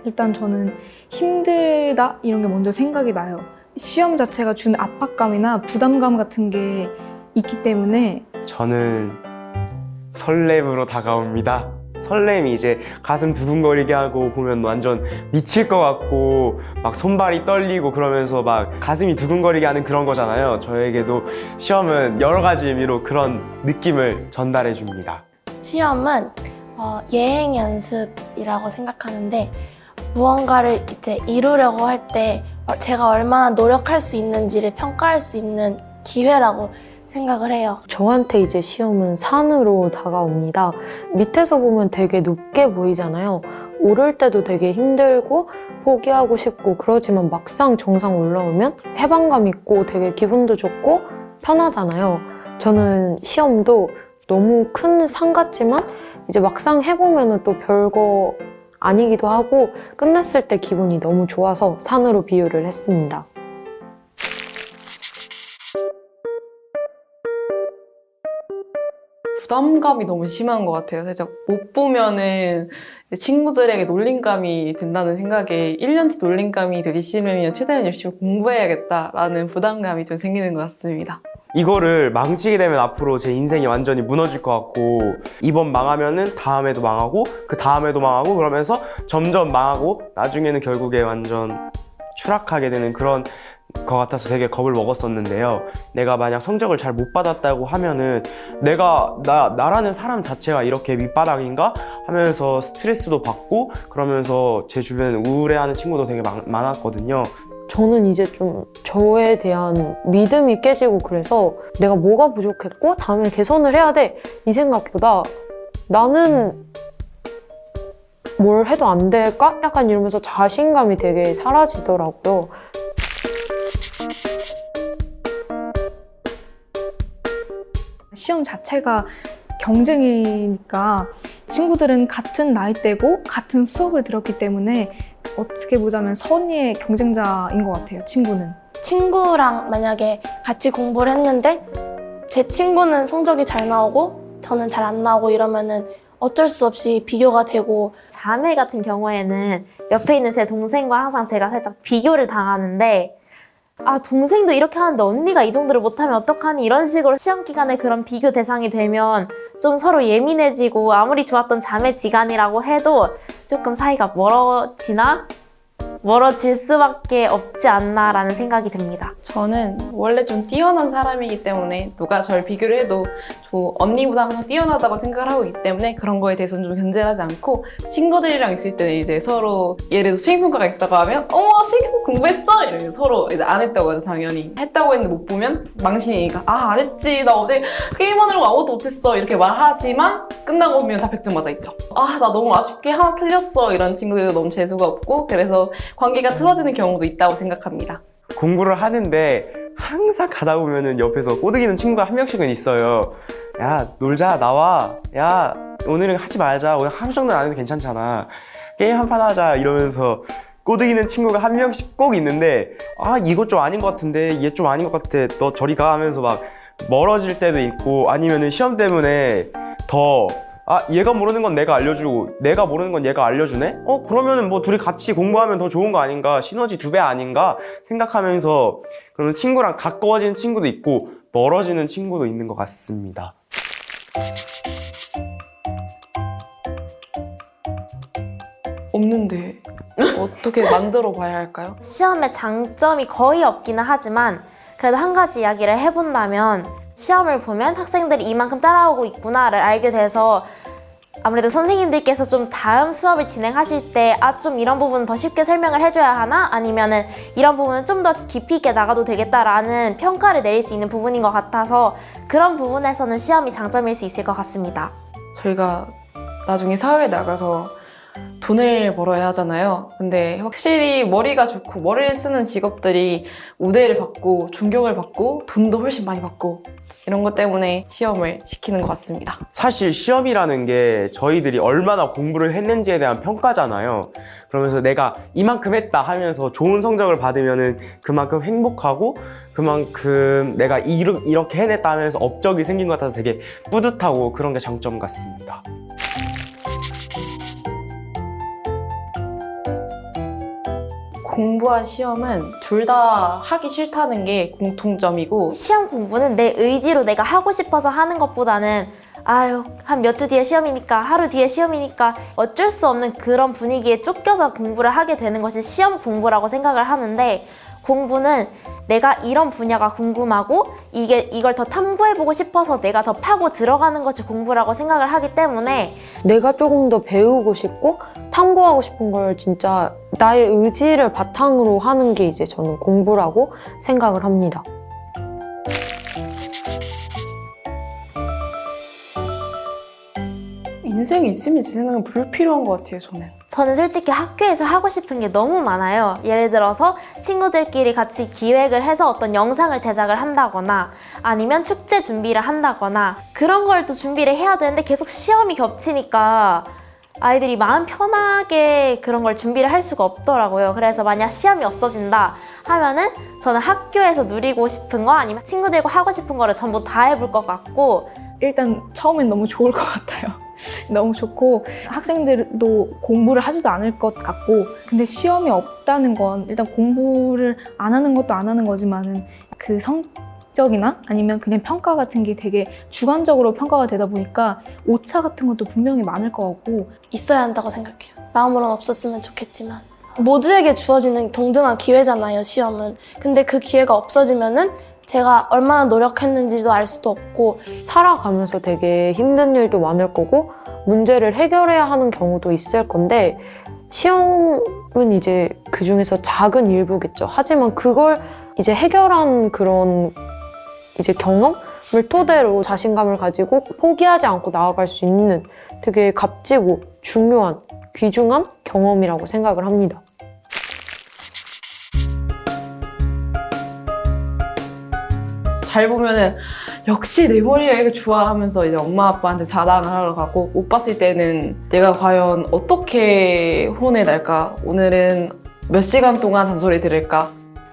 일단 저는 힘들다 이런 게 먼저 생각이 나요. 시험 자체가 주는 압박감이나 부담감 같은 게 있기 때문에 저는 설렘으로 다가옵니다. 설렘이 이제 가슴 두근거리게 하고 보면 완전 미칠 것 같고 막 손발이 떨리고 그러면서 막 가슴이 두근거리게 하는 그런 거잖아요. 저에게도 시험은 여러 가지 의미로 그런 느낌을 전달해 줍니다. 시험은 예행 연습이라고 생각하는데 무언가를 이제 이루려고 할 때 제가 얼마나 노력할 수 있는지를 평가할 수 있는 기회라고 생각을 해요. 저한테 이제 시험은 산으로 다가옵니다. 밑에서 보면 되게 높게 보이잖아요. 오를 때도 되게 힘들고 포기하고 싶고 그러지만 막상 정상 올라오면 해방감 있고 되게 기분도 좋고 편하잖아요. 저는 시험도 너무 큰 산 같지만 이제 막상 해보면 또 별거 아니기도 하고 끝났을 때 기분이 너무 좋아서 산으로 비유를 했습니다. 부담감이 너무 심한 것 같아요. 살짝 못 보면은 친구들에게 놀림감이 든다는 생각에 1년치 놀림감이 되게 싫으면 최대한 열심히 공부해야겠다라는 부담감이 좀 생기는 것 같습니다. 이거를 망치게 되면 앞으로 제 인생이 완전히 무너질 것 같고 이번 망하면은 다음에도 망하고 그 다음에도 망하고 그러면서 점점 망하고 나중에는 결국에 완전 추락하게 되는 그런 것 같아서 되게 겁을 먹었었는데요. 내가 만약 성적을 잘 못 받았다고 하면은 나라는 사람 자체가 이렇게 밑바닥인가 하면서 스트레스도 받고 그러면서 제 주변에 우울해하는 친구도 되게 많았거든요. 저는 이제 좀 저에 대한 믿음이 깨지고 그래서 내가 뭐가 부족했고 다음에 개선을 해야 돼 이 생각보다 나는 뭘 해도 안 될까? 약간 이러면서 자신감이 되게 사라지더라고요. 시험 자체가 경쟁이니까 친구들은 같은 나이대고 같은 수업을 들었기 때문에 어떻게 보자면 선의의 경쟁자인 것 같아요, 친구는. 친구랑 만약에 같이 공부를 했는데 제 친구는 성적이 잘 나오고 저는 잘 안 나오고 이러면은 어쩔 수 없이 비교가 되고, 자매 같은 경우에는 옆에 있는 제 동생과 항상 제가 살짝 비교를 당하는데, 아, 동생도 이렇게 하는데 언니가 이 정도를 못하면 어떡하니, 이런 식으로 시험 기간에 그런 비교 대상이 되면 좀 서로 예민해지고, 아무리 좋았던 자매지간이라고 해도 조금 사이가 멀어질 수밖에 없지 않나라는 생각이 듭니다. 저는 원래 좀 뛰어난 사람이기 때문에 누가 저를 비교를 해도 저 언니보다 항상 뛰어나다고 생각을 하고 있기 때문에 그런 거에 대해서는 좀 견제하지 않고, 친구들이랑 있을 때는 이제 서로 예를 들어서 수행평가가 있다고 하면 어머 수행평가 공부했어? 이러면서 서로 이제 안 했다고 해서 당연히 했다고 했는데 못 보면 망신이니까 아 안 했지, 나 어제 게임하느라고 아무것도 못했어 이렇게 말하지만 끝나고 보면 다 100점 맞아 있죠. 아 나 너무 아쉽게 하나 틀렸어, 이런 친구들도 너무 재수가 없고 그래서 관계가 틀어지는 경우도 있다고 생각합니다. 공부를 하는데 항상 가다 보면은 옆에서 꼬드기는 친구가 한 명씩은 있어요. 야 놀자, 나와. 야 오늘은 하지 말자. 오늘 하루 정도는 안 해도 괜찮잖아. 게임 한 판 하자 이러면서 꼬드기는 친구가 한 명씩 꼭 있는데, 아 이거 좀 아닌 것 같은데, 얘 좀 아닌 것 같아, 너 저리 가 하면서 막 멀어질 때도 있고, 아니면은 시험 때문에 더 얘가 모르는 건 내가 알려주고 내가 모르는 건 얘가 알려주네? 그러면은 뭐 둘이 같이 공부하면 더 좋은 거 아닌가, 시너지 2배 아닌가 생각하면서, 그러면 친구랑 가까워지는 친구도 있고 멀어지는 친구도 있는 것 같습니다. 없는데 어떻게 만들어 봐야 할까요? 시험의 장점이 거의 없기는 하지만 그래도 한 가지 이야기를 해본다면, 시험을 보면 학생들이 이만큼 따라오고 있구나를 알게 돼서 아무래도 선생님들께서 좀 다음 수업을 진행하실 때 좀 이런 부분은 더 쉽게 설명을 해줘야 하나? 아니면은 이런 부분은 좀 더 깊이 있게 나가도 되겠다라는 평가를 내릴 수 있는 부분인 것 같아서, 그런 부분에서는 시험이 장점일 수 있을 것 같습니다. 저희가 나중에 사회에 나가서 돈을 벌어야 하잖아요. 근데 확실히 머리가 좋고 머리를 쓰는 직업들이 우대를 받고 존경을 받고 돈도 훨씬 많이 받고, 이런 것 때문에 시험을 시키는 것 같습니다. 사실 시험이라는 게 저희들이 얼마나 공부를 했는지에 대한 평가잖아요. 그러면서 내가 이만큼 했다 하면서 좋은 성적을 받으면은 그만큼 행복하고, 그만큼 내가 이렇게 해냈다 하면서 업적이 생긴 것 같아서 되게 뿌듯하고, 그런 게 장점 같습니다. 공부와 시험은 둘 다 하기 싫다는 게 공통점이고 시험 공부는 내 의지로 내가 하고 싶어서 하는 것보다는 아유, 한 몇 주 뒤에 시험이니까, 하루 뒤에 시험이니까 어쩔 수 없는 그런 분위기에 쫓겨서 공부를 하게 되는 것이 시험 공부라고 생각을 하는데, 공부는 내가 이런 분야가 궁금하고 이걸 더 탐구해보고 싶어서 내가 더 파고 들어가는 것이 공부라고 생각을 하기 때문에 내가 조금 더 배우고 싶고 탐구하고 싶은 걸 진짜 나의 의지를 바탕으로 하는 게 이제 저는 공부라고 생각을 합니다. 인생이 있으면 제 생각엔 불필요한 것 같아요, 저는 솔직히 학교에서 하고 싶은 게 너무 많아요. 예를 들어서 친구들끼리 같이 기획을 해서 어떤 영상을 제작을 한다거나 아니면 축제 준비를 한다거나 그런 걸 또 준비를 해야 되는데 계속 시험이 겹치니까 아이들이 마음 편하게 그런 걸 준비를 할 수가 없더라고요. 그래서 만약 시험이 없어진다 하면은 저는 학교에서 누리고 싶은 거 아니면 친구들과 하고 싶은 거를 전부 다 해볼 것 같고, 일단 처음엔 너무 좋을 것 같아요. 너무 좋고 학생들도 공부를 하지도 않을 것 같고, 근데 시험이 없다는 건 일단 공부를 안 하는 것도 안 하는 거지만은 그 성적이나 아니면 그냥 평가 같은 게 되게 주관적으로 평가가 되다 보니까 오차 같은 것도 분명히 많을 것 같고 있어야 한다고 생각해요. 마음으로는 없었으면 좋겠지만 모두에게 주어지는 동등한 기회잖아요, 시험은. 근데 그 기회가 없어지면은 제가 얼마나 노력했는지도 알 수도 없고 살아가면서 되게 힘든 일도 많을 거고 문제를 해결해야 하는 경우도 있을 건데 시험은 이제 그 중에서 작은 일부겠죠. 하지만 그걸 이제 해결한 그런 이제 경험을 토대로 자신감을 가지고 포기하지 않고 나아갈 수 있는 되게 값지고 중요한 귀중한 경험이라고 생각을 합니다. 잘 보면은 역시 내 머리가 이렇게 좋아 하면서 이제 엄마 아빠한테 자랑을 하러 가고 못 봤을 때는 내가 과연 어떻게 혼에 날까? 오늘은 몇 시간 동안 잔소리 들을까?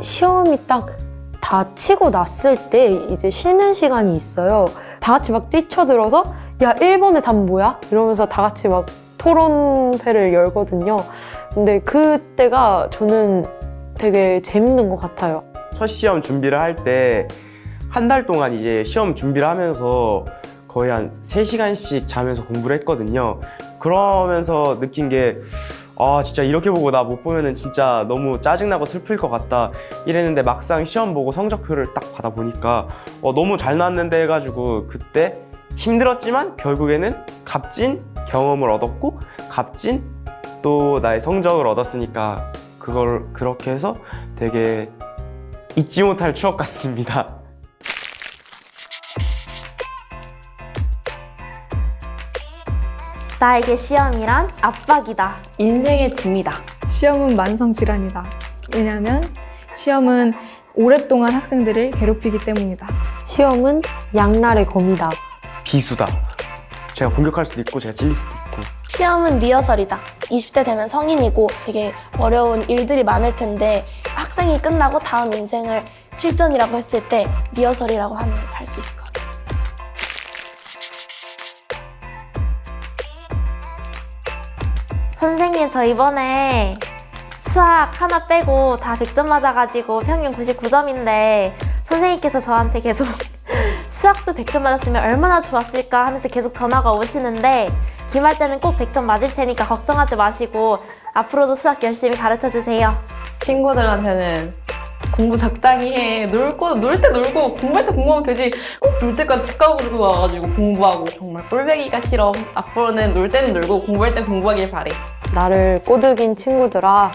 시험이 딱 다 치고 났을 때 이제 쉬는 시간이 있어요. 다 같이 막 뛰쳐들어서 야 1번의 답 뭐야? 이러면서 다 같이 막 토론회를 열거든요. 근데 그때가 저는 되게 재밌는 것 같아요. 첫 시험 준비를 할 때 한 달 동안 이제 시험 준비를 하면서 거의 한 3시간씩 자면서 공부를 했거든요. 그러면서 느낀 게 진짜 이렇게 보고 나 못 보면은 진짜 너무 짜증나고 슬플 것 같다 이랬는데 막상 시험 보고 성적표를 딱 받아보니까 너무 잘 나왔는데 해가지고 그때 힘들었지만 결국에는 값진 경험을 얻었고 값진 또 나의 성적을 얻었으니까 그걸 그렇게 해서 되게 잊지 못할 추억 같습니다. 나에게 시험이란 압박이다. 인생의 짐이다. 시험은 만성질환이다. 왜냐하면 시험은 오랫동안 학생들을 괴롭히기 때문이다. 시험은 양날의 검이다. 비수다. 제가 공격할 수도 있고 제가 찔릴 수도 있고. 시험은 리허설이다. 20대 되면 성인이고 되게 어려운 일들이 많을 텐데 학생이 끝나고 다음 인생을 실전이라고 했을 때 리허설이라고 할 수 있을 것 같아요. 선생님, 저 이번에 수학 하나 빼고 다 100점 맞아가지고 평균 99점인데 선생님께서 저한테 계속 수학도 100점 맞았으면 얼마나 좋았을까 하면서 계속 전화가 오시는데 기말 때는 꼭 100점 맞을 테니까 걱정하지 마시고 앞으로도 수학 열심히 가르쳐주세요. 친구들한테는 공부 적당히 해. 놀 때 놀고 공부할 때 공부하면 되지. 꼭 놀 때까지 책 가지고 와가지고 공부하고 정말 꼴배기가 싫어. 앞으로는 놀 때는 놀고 공부할 때 공부하길 바래. 나를 꼬드긴 친구들아,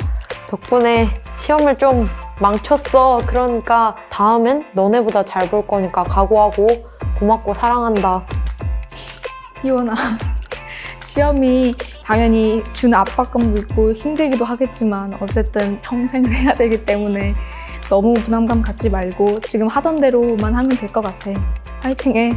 덕분에 시험을 좀 망쳤어. 그러니까 다음엔 너네보다 잘 볼 거니까 각오하고 고맙고 사랑한다. 희원아, 시험이 당연히 주는 압박감도 있고 힘들기도 하겠지만 어쨌든 평생을 해야 되기 때문에 너무 부담감 갖지 말고 지금 하던 대로만 하면 될 것 같아. 파이팅해.